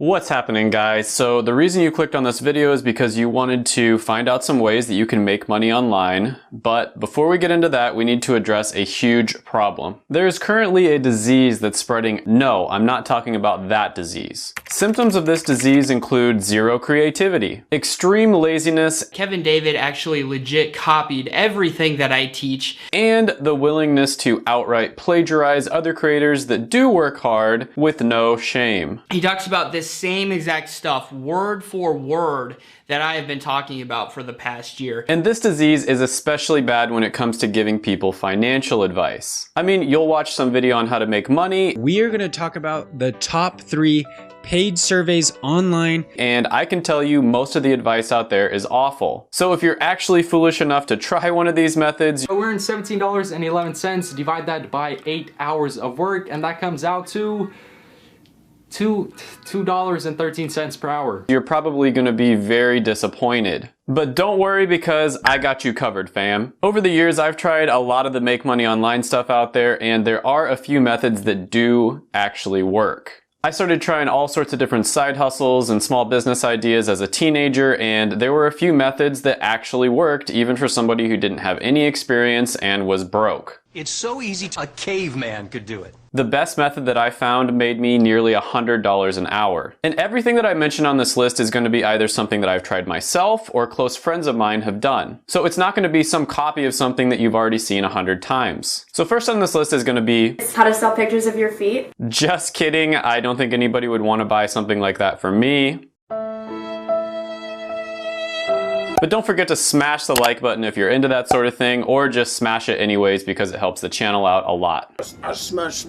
What's happening, guys? So the reason you clicked on this video is because you wanted to find out some ways that you can make money online. But before we get into that, we need to address a huge problem. There is currently a disease that's spreading. No, I'm not talking about that disease. Symptoms of this disease include zero creativity, extreme laziness, Kevin David actually legit copied everything that I teach, and the willingness to outright plagiarize other creators that do work hard with no shame. He talks about this same exact stuff, word for word, that I have been talking about for the past year. And this disease is especially bad when it comes to giving people financial advice. I mean, you'll watch some video on how to make money. We are going to talk about the top 3 paid surveys online. And I can tell you most of the advice out there is awful. So if you're actually foolish enough to try one of these methods, we're in $17.11, divide that by 8 hours of work, and that comes out to $2.13 per hour. You're probably going to be very disappointed. But don't worry, because I got you covered, fam. Over the years, I've tried a lot of the make money online stuff out there, and there are a few methods that do actually work. I started trying all sorts of different side hustles and small business ideas as a teenager, and there were a few methods that actually worked, even for somebody who didn't have any experience and was broke. It's so easy, a caveman could do it. The best method that I found made me nearly $100 an hour. And everything that I mentioned on this list is going to be either something that I've tried myself or close friends of mine have done. So it's not going to be some copy of something that you've already seen 100 times. So first on this list is going to be how to sell pictures of your feet. Just kidding. I don't think anybody would want to buy something like that from me. But don't forget to smash the like button if you're into that sort of thing, or just smash it anyways because it helps the channel out a lot. Smash.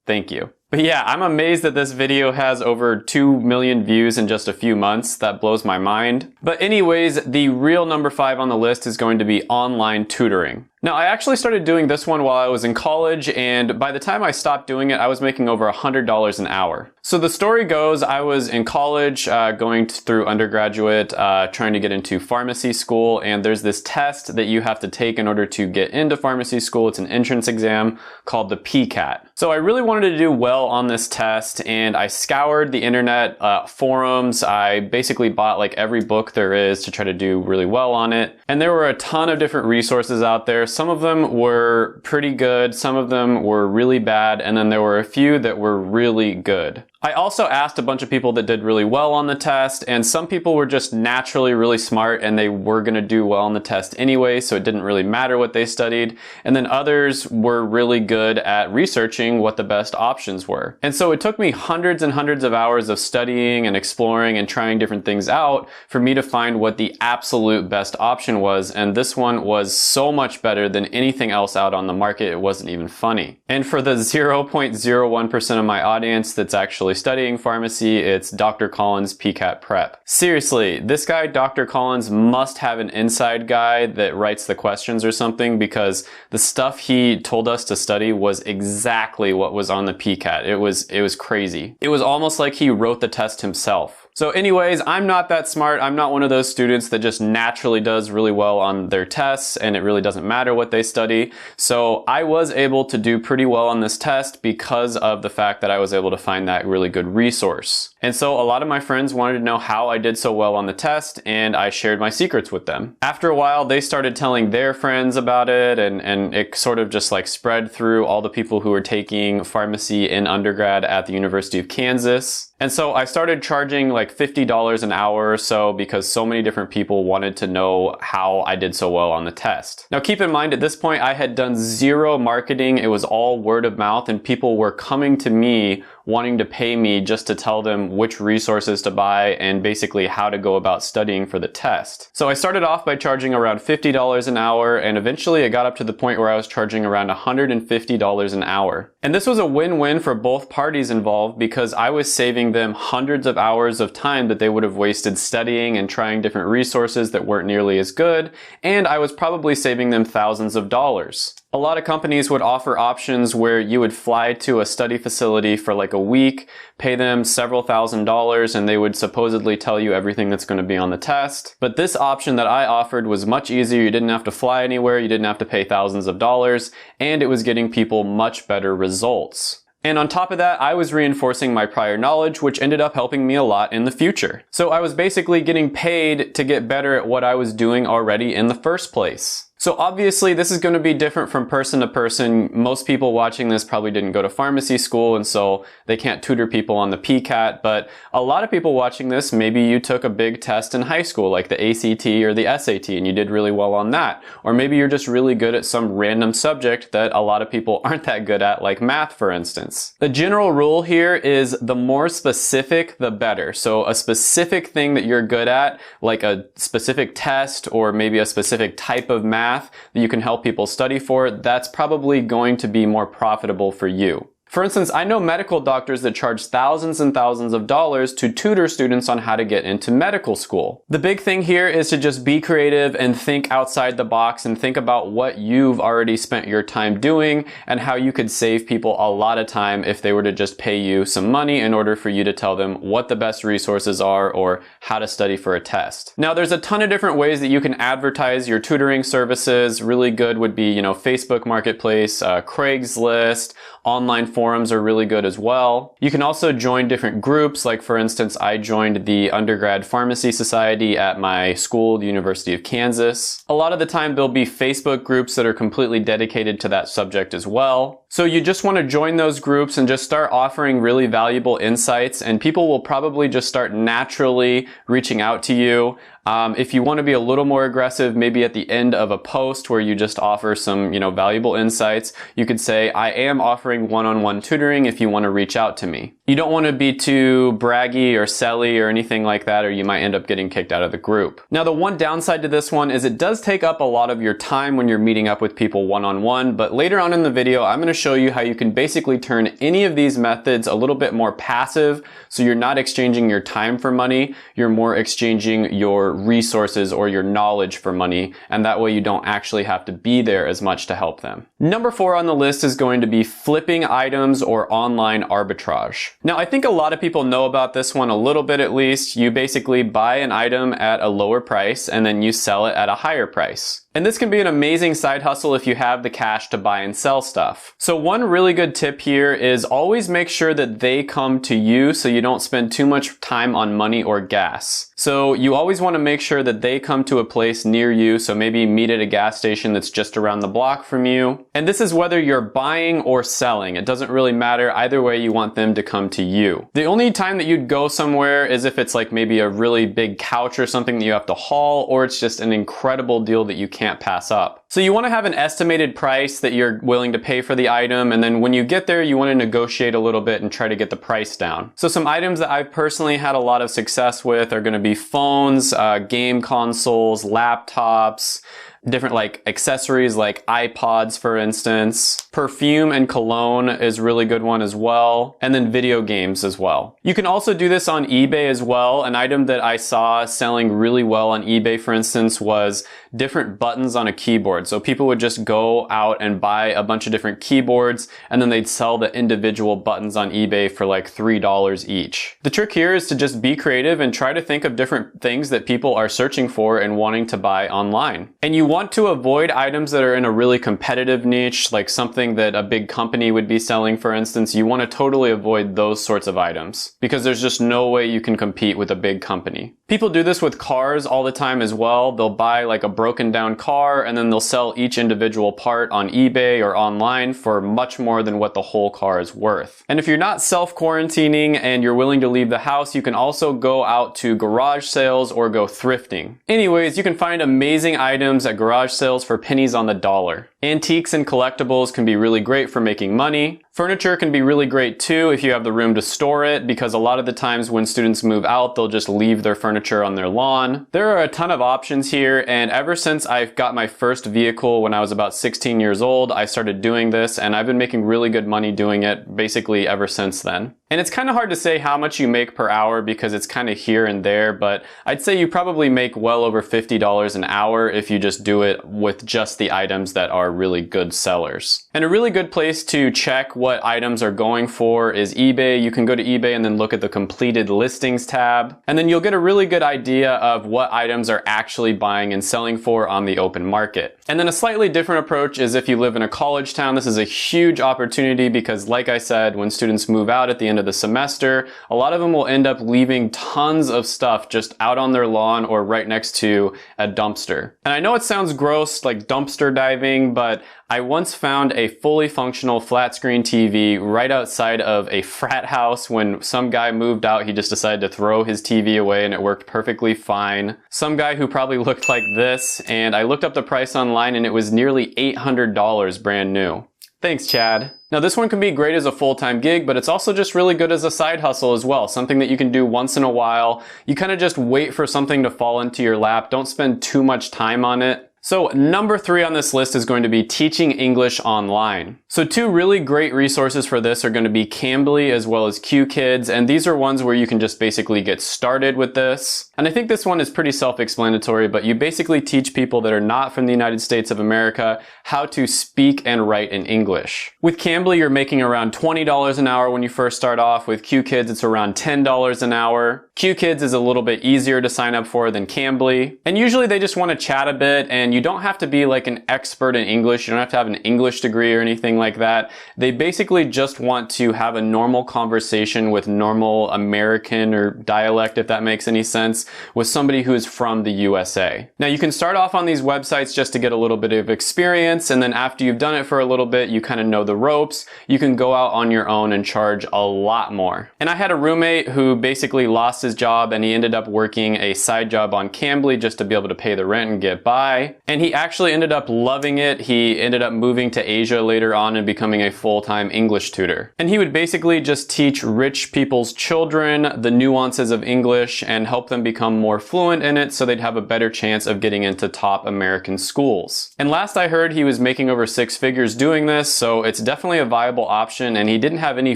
Thank you. But yeah, I'm amazed that this video has over 2 million views in just a few months. That blows my mind. But anyways, the real number 5 on the list is going to be online tutoring. Now, I actually started doing this one while I was in college, and by the time I stopped doing it, I was making over $100 an hour. So the story goes, I was in college, going through undergraduate, trying to get into pharmacy school, and there's this test that you have to take in order to get into pharmacy school. It's an entrance exam called the PCAT. So I really wanted to do well on this test, and I scoured the internet forums. I basically bought like every book there is to try to do really well on it. And there were a ton of different resources out there. Some of them were pretty good, some of them were really bad, and then there were a few that were really good. I also asked a bunch of people that did really well on the test, and some people were just naturally really smart and they were going to do well on the test anyway, so it didn't really matter what they studied. And then others were really good at researching what the best options were. And so it took me hundreds and hundreds of hours of studying and exploring and trying different things out for me to find what the absolute best option was, and this one was so much better than anything else out on the market. It wasn't even funny. And for the 0.01% of my audience that's actually studying pharmacy, it's Dr. Collins PCAT Prep. Seriously, this guy, Dr. Collins, must have an inside guy that writes the questions or something, because the stuff he told us to study was exactly what was on the PCAT. It was crazy. It was almost like he wrote the test himself. So anyways, I'm not that smart. I'm not one of those students that just naturally does really well on their tests and it really doesn't matter what they study. So I was able to do pretty well on this test because of the fact that I was able to find that really good resource. And so a lot of my friends wanted to know how I did so well on the test, and I shared my secrets with them. After a while, they started telling their friends about it, and it sort of just like spread through all the people who were taking pharmacy in undergrad at the University of Kansas. And so I started charging like $50 an hour or so because so many different people wanted to know how I did so well on the test. Now keep in mind, at this point I had done zero marketing. It was all word of mouth, and people were coming to me wanting to pay me just to tell them which resources to buy and basically how to go about studying for the test. So I started off by charging around $50 an hour, and eventually it got up to the point where I was charging around $150 an hour. And this was a win-win for both parties involved, because I was saving them hundreds of hours of time that they would have wasted studying and trying different resources that weren't nearly as good, and I was probably saving them thousands of dollars. A lot of companies would offer options where you would fly to a study facility for like a week, pay them several $1,000s, and they would supposedly tell you everything that's going to be on the test. But this option that I offered was much easier. You didn't have to fly anywhere, you didn't have to pay thousands of dollars, and it was getting people much better results. And on top of that, I was reinforcing my prior knowledge, which ended up helping me a lot in the future. So I was basically getting paid to get better at what I was doing already in the first place. So obviously this is going to be different from person to person. Most people watching this probably didn't go to pharmacy school, and so they can't tutor people on the PCAT, but a lot of people watching this, maybe you took a big test in high school like the ACT or the SAT and you did really well on that. Or maybe you're just really good at some random subject that a lot of people aren't that good at, like math for instance. The general rule here is the more specific, the better. So a specific thing that you're good at, like a specific test or maybe a specific type of math that you can help people study for, that's probably going to be more profitable for you. For instance, I know medical doctors that charge thousands and thousands of dollars to tutor students on how to get into medical school. The big thing here is to just be creative and think outside the box and think about what you've already spent your time doing and how you could save people a lot of time if they were to just pay you some money in order for you to tell them what the best resources are or how to study for a test. Now, there's a ton of different ways that you can advertise your tutoring services. Really good would be, Facebook Marketplace, Craigslist, online forums are really good as well. You can also join different groups. Like for instance, I joined the Undergrad Pharmacy Society at my school, the University of Kansas. A lot of the time there'll be Facebook groups that are completely dedicated to that subject as well. So you just want to join those groups and just start offering really valuable insights, and people will probably just start naturally reaching out to you. If you want to be a little more aggressive, maybe at the end of a post where you just offer some, valuable insights, you could say, I am offering one-on-one tutoring if you want to reach out to me. You don't want to be too braggy or selly or anything like that, or you might end up getting kicked out of the group. Now, the one downside to this one is it does take up a lot of your time when you're meeting up with people one-on-one, but later on in the video, I'm going to show you how you can basically turn any of these methods a little bit more passive, so you're not exchanging your time for money, you're more exchanging your resources or your knowledge for money, and that way you don't actually have to be there as much to help them. Number 4 on the list is going to be flipping items or online arbitrage. Now, I think a lot of people know about this one a little bit at least. You basically buy an item at a lower price and then you sell it at a higher price. And this can be an amazing side hustle if you have the cash to buy and sell stuff. So one really good tip here is always make sure that they come to you so you don't spend too much time on money or gas. So you always want to make sure that they come to a place near you, so maybe meet at a gas station that's just around the block from you. And this is whether you're buying or selling. It doesn't really matter. Either way, you want them to come to you. The only time that you'd go somewhere is if it's like maybe a really big couch or something that you have to haul, or it's just an incredible deal that you can't pass up. So you want to have an estimated price that you're willing to pay for the item, and then when you get there, you want to negotiate a little bit and try to get the price down. So some items that I've personally had a lot of success with are going to be phones, game consoles, laptops, different like accessories like iPods, for instance. Perfume and cologne is a really good one as well. And then video games as well. You can also do this on eBay as well. An item that I saw selling really well on eBay, for instance, was different buttons on a keyboard. So people would just go out and buy a bunch of different keyboards, and then they'd sell the individual buttons on eBay for like $3 each. The trick here is to just be creative and try to think of different things that people are searching for and wanting to buy online. And you want to avoid items that are in a really competitive niche, like something that a big company would be selling, for instance. You want to totally avoid those sorts of items because there's just no way you can compete with a big company. People do this with cars all the time as well. They'll buy like a broken down car and then they'll sell each individual part on eBay or online for much more than what the whole car is worth. And if you're not self-quarantining and you're willing to leave the house, you can also go out to garage sales or go thrifting. Anyways, you can find amazing items at garage sales for pennies on the dollar. Antiques and collectibles can be really great for making money. Furniture can be really great too if you have the room to store it, because a lot of the times when students move out, they'll just leave their furniture on their lawn. There are a ton of options here, and ever since I got my first vehicle when I was about 16 years old, I started doing this, and I've been making really good money doing it basically ever since then. And it's kind of hard to say how much you make per hour because it's kind of here and there, but I'd say you probably make well over $50 an hour if you just do it with just the items that are really good sellers. And a really good place to check what items are going for is eBay. You can go to eBay and then look at the completed listings tab, and then you'll get a really good idea of what items are actually buying and selling for on the open market. And then a slightly different approach is if you live in a college town. This is a huge opportunity because, like I said, when students move out at the end of the semester, a lot of them will end up leaving tons of stuff just out on their lawn or right next to a dumpster. And I know it sounds gross, like dumpster diving, but I once found a fully functional flat screen TV right outside of a frat house. When some guy moved out, he just decided to throw his TV away and it worked perfectly fine. Some guy who probably looked like this, and I looked up the price online and it was nearly $800 brand new. Thanks, Chad. Now this one can be great as a full-time gig, but it's also just really good as a side hustle as well. Something that you can do once in a while. You kind of just wait for something to fall into your lap. Don't spend too much time on it. So number 3 on this list is going to be teaching English online. So 2 really great resources for this are going to be Cambly as well as QKids, and these are ones where you can just basically get started with this. And I think this one is pretty self-explanatory, but you basically teach people that are not from the United States of America how to speak and write in English. With Cambly, you're making around $20 an hour when you first start off. With QKids, it's around $10 an hour. QKids is a little bit easier to sign up for than Cambly. And usually they just want to chat a bit, and you don't have to be like an expert in English. You don't have to have an English degree or anything like that. They basically just want to have a normal conversation with normal American or dialect, if that makes any sense, with somebody who is from the USA. Now you can start off on these websites just to get a little bit of experience, and then after you've done it for a little bit, you kind of know the ropes, you can go out on your own and charge a lot more. And I had a roommate who basically lost his job and he ended up working a side job on Cambly just to be able to pay the rent and get by. And he actually ended up loving it. He ended up moving to Asia later on and becoming a full-time English tutor. And he would basically just teach rich people's children the nuances of English and help them become more fluent in it so they'd have a better chance of getting into top American schools. And last I heard, he was making over 6 figures doing this, so it's definitely a viable option, and he didn't have any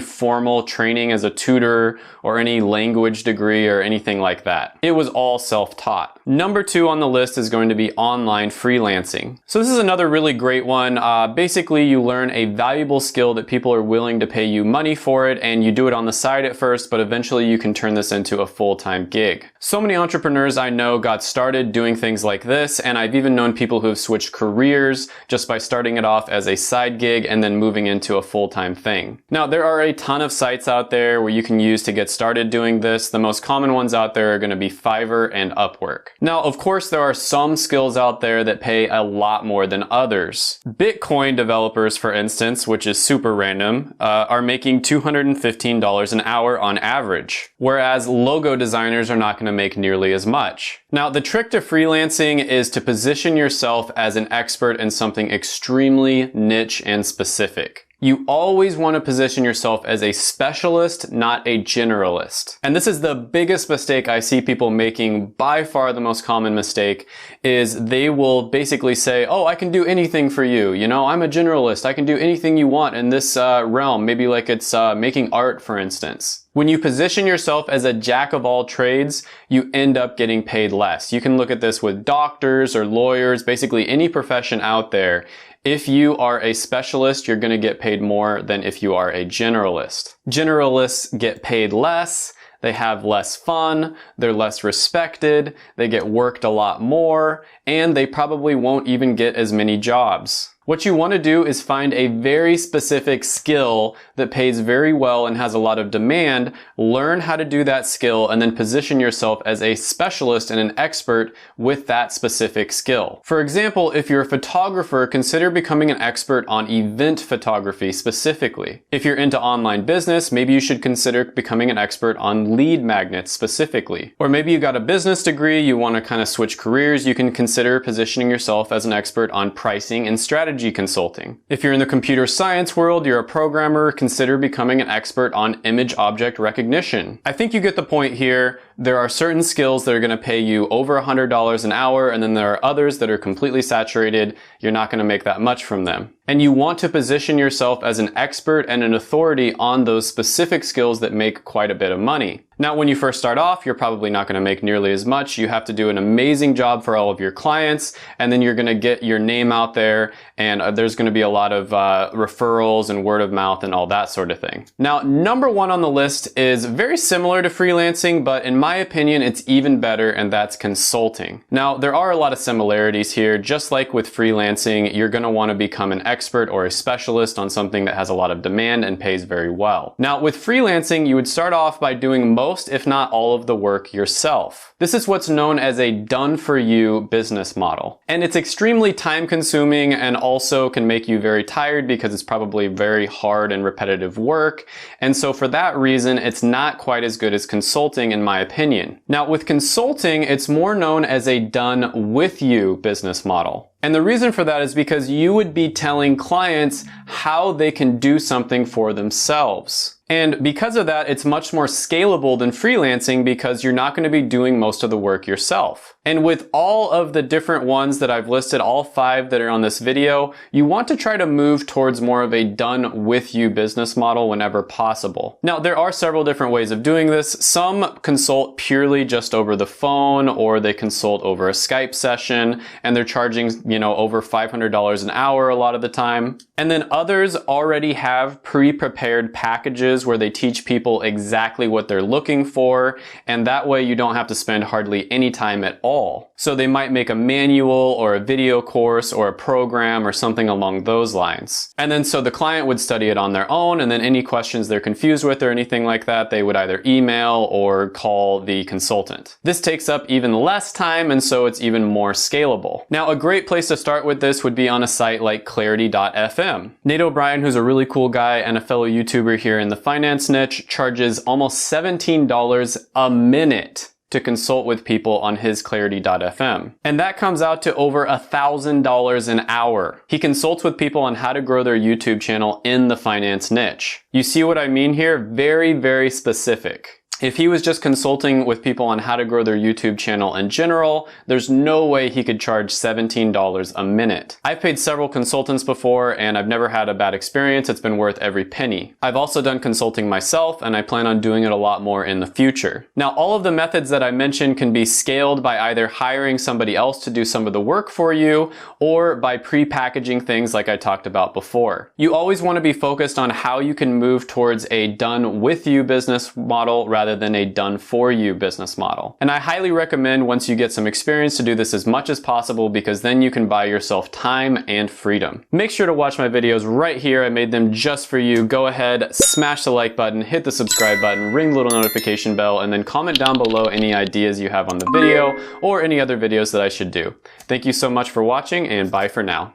formal training as a tutor or any language degree or anything like that. It was all self-taught. Number 2 on the list is going to be online freelancing. So this is another really great one. Basically, you learn a valuable skill that people are willing to pay you money for it, and you do it on the side at first, but eventually you can turn this into a full-time gig. So many entrepreneurs I know got started doing things like this, and I've even known people who have switched careers just by starting it off as a side gig and then moving into a full-time thing. Now, there are a ton of sites out there where you can use to get started doing this. The most common ones out there are going to be Fiverr and Upwork. Now, of course, there are some skills out there that pay a lot more than others. Bitcoin developers, for instance, which is super random, are making $215 an hour on average, whereas logo designers are not going to make nearly as much. Now, the trick to freelancing is to position yourself as an expert in something extremely niche and specific. You always want to position yourself as a specialist, not a generalist. And this is the biggest mistake I see people making. By far the most common mistake is they will basically say, oh, I can do anything for you. You know, I'm a generalist. I can do anything you want in this realm. Maybe like it's making art, for instance. When you position yourself as a jack of all trades, you end up getting paid less. You can look at this with doctors or lawyers, basically any profession out there. If you are a specialist, you're going to get paid more than if you are a generalist. Generalists get paid less, they have less fun, they're less respected, they get worked a lot more, and they probably won't even get as many jobs. What you want to do is find a very specific skill that pays very well and has a lot of demand, learn how to do that skill, and then position yourself as a specialist and an expert with that specific skill. For example, if you're a photographer, consider becoming an expert on event photography specifically. If you're into online business, maybe you should consider becoming an expert on lead magnets specifically. Or maybe you got a business degree, you want to kind of switch careers, you can consider positioning yourself as an expert on pricing and strategy strategy consulting. If you're in the computer science world, you're a programmer, consider becoming an expert on image object recognition. I think you get the point here. There are certain skills that are going to pay you over $100 an hour, and then there are others that are completely saturated. You're not going to make that much from them. And you want to position yourself as an expert and an authority on those specific skills that make quite a bit of money. Now, when you first start off, you're probably not going to make nearly as much. You have to do an amazing job for all of your clients, and then you're going to get your name out there, and there's going to be a lot of referrals and word of mouth and all that sort of thing. Now, number one on the list is very similar to freelancing, but in my opinion, it's even better, and that's consulting. Now, there are a lot of similarities here. Just like with freelancing, you're going to want to become an expert or a specialist on something that has a lot of demand and pays very well. Now, with freelancing, you would start off by doing most, if not all, of the work yourself. This is what's known as a done-for-you business model. And it's extremely time-consuming and also can make you very tired because it's probably very hard and repetitive work. And so for that reason, it's not quite as good as consulting, in my opinion. Now, with consulting, it's more known as a done-with-you business model. And the reason for that is because you would be telling clients how they can do something for themselves. And because of that, it's much more scalable than freelancing because you're not going to be doing most of the work yourself. And with all of the different ones that I've listed, all 5 that are on this video, you want to try to move towards more of a done-with-you business model whenever possible. Now, there are several different ways of doing this. Some consult purely just over the phone, or they consult over a Skype session, and they're charging, over $500 an hour a lot of the time. And then others already have pre-prepared packages where they teach people exactly what they're looking for, and that way you don't have to spend hardly any time at all. So they might make a manual or a video course or a program or something along those lines. And then so the client would study it on their own, and then any questions they're confused with or anything like that, they would either email or call the consultant. This takes up even less time, and so it's even more scalable. Now, a great place to start with this would be on a site like Clarity.fm. Nate O'Brien, who's a really cool guy and a fellow YouTuber here in the finance niche, charges almost $17 a minute to consult with people on his Clarity.fm. And that comes out to over $1,000 an hour. He consults with people on how to grow their YouTube channel in the finance niche. You see what I mean here? Very, very specific. If he was just consulting with people on how to grow their YouTube channel in general, there's no way he could charge $17 a minute. I've paid several consultants before, and I've never had a bad experience. It's been worth every penny. I've also done consulting myself, and I plan on doing it a lot more in the future. Now, all of the methods that I mentioned can be scaled by either hiring somebody else to do some of the work for you, or by pre-packaging things like I talked about before. You always want to be focused on how you can move towards a done-with-you business model rather than a done-for-you business model. And I highly recommend, once you get some experience, to do this as much as possible, because then you can buy yourself time and freedom. Make sure to watch my videos right here. I made them just for you. Go ahead, smash the like button, hit the subscribe button, ring the little notification bell, and then comment down below any ideas you have on the video or any other videos that I should do. Thank you so much for watching, and bye for now.